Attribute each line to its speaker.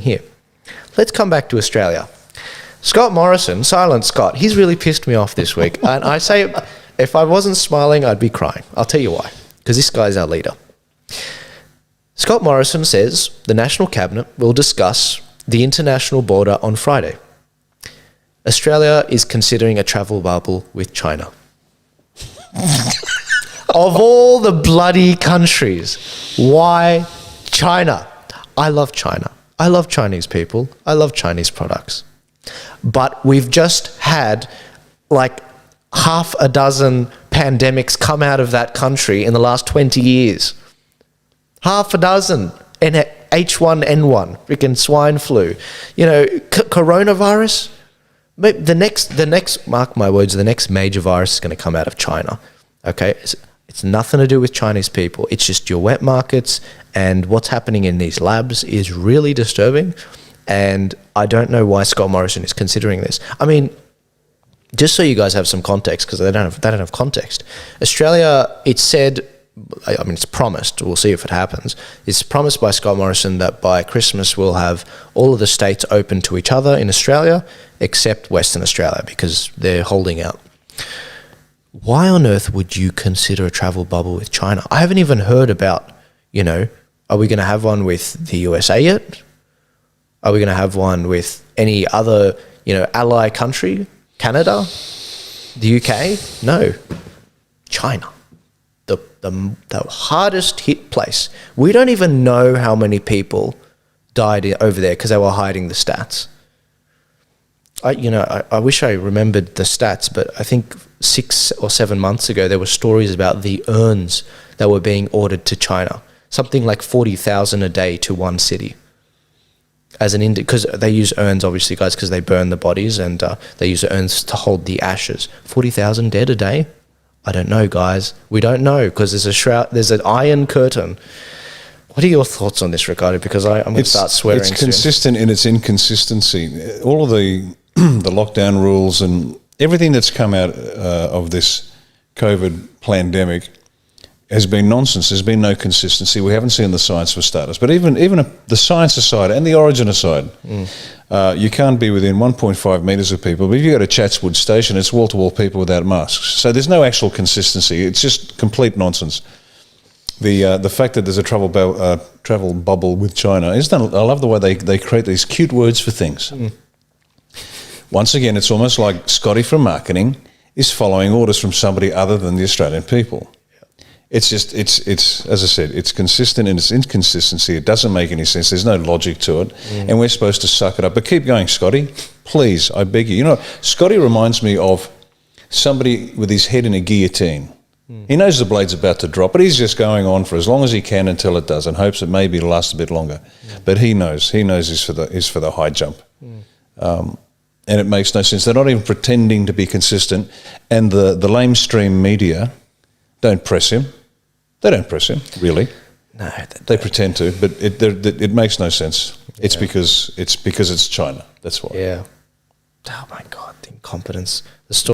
Speaker 1: here. Let's come back to Australia. Scott Morrison, Silent Scott, he's really pissed me off this week. And I say, if I wasn't smiling, I'd be crying. I'll tell you why. Because this guy's our leader. Scott Morrison says the National Cabinet will discuss the international border on Friday. Australia is considering a travel bubble with China. Of all the bloody countries, why China? I love China. I love Chinese people. I love Chinese products. But we've just had like half a dozen pandemics come out of that country in the last 20 years. Half a dozen. And H1N1, freaking swine flu. You know, coronavirus. The next, mark my words, the next major virus is going to come out of China. Okay? It's nothing to do with Chinese people. It's just your wet markets, and what's happening in these labs is really disturbing. And I don't know why Scott Morrison is considering this. I mean, just so you guys have some context, because they don't have context. Australia, it's said, I mean, it's promised, we'll see if it happens, it's promised by Scott Morrison that by Christmas we'll have all of the states open to each other in Australia, except Western Australia, because they're holding out. Why on earth would you consider a travel bubble with China? I haven't even heard about, you know, are we going to have one with the USA yet? Are we going to have one with any other, you know, ally country? Canada? The UK? No. China. The hardest hit place. We don't even know how many people died over there because they were hiding the stats. I wish I remembered the stats, but I think 6 or 7 months ago, there were stories about the urns that were being ordered to China. Something like 40,000 a day to one city. Because they use urns, obviously, guys, because they burn the bodies, and they use urns to hold the ashes. 40,000 dead a day? I don't know, guys. We don't know, because there's an iron curtain. What are your thoughts on this, Riccardo? Because I'm going to start swearing soon.
Speaker 2: It's consistent in its inconsistency. All of the lockdown rules and everything that's come out of this COVID pandemic has been nonsense. There's been no consistency. We haven't seen the science for starters. But even the science aside and the origin aside, you can't be within 1.5 metres of people. But if you go to Chatswood Station, it's wall-to-wall people without masks. So there's no actual consistency. It's just complete nonsense. The fact that there's a travel bubble with China, I love the way they create these cute words for things. Once again, it's almost like Scotty from marketing is following orders from somebody other than the Australian people. It's as I said, it's consistent in its inconsistency. It doesn't make any sense. There's no logic to it. And we're supposed to suck it up. But keep going, Scotty. Please, I beg you. You know, Scotty reminds me of somebody with his head in a guillotine. He knows the blade's about to drop, but he's just going on for as long as he can until it does, and hopes that maybe it'll last a bit longer. But he knows he's for the high jump. And it makes no sense. They're not even pretending to be consistent. And the lamestream media don't press him. They don't press him, really.
Speaker 1: No,
Speaker 2: they pretend to, but it makes no sense. Yeah. It's because it's China. That's why.
Speaker 1: Yeah. Oh my God, the incompetence. The story.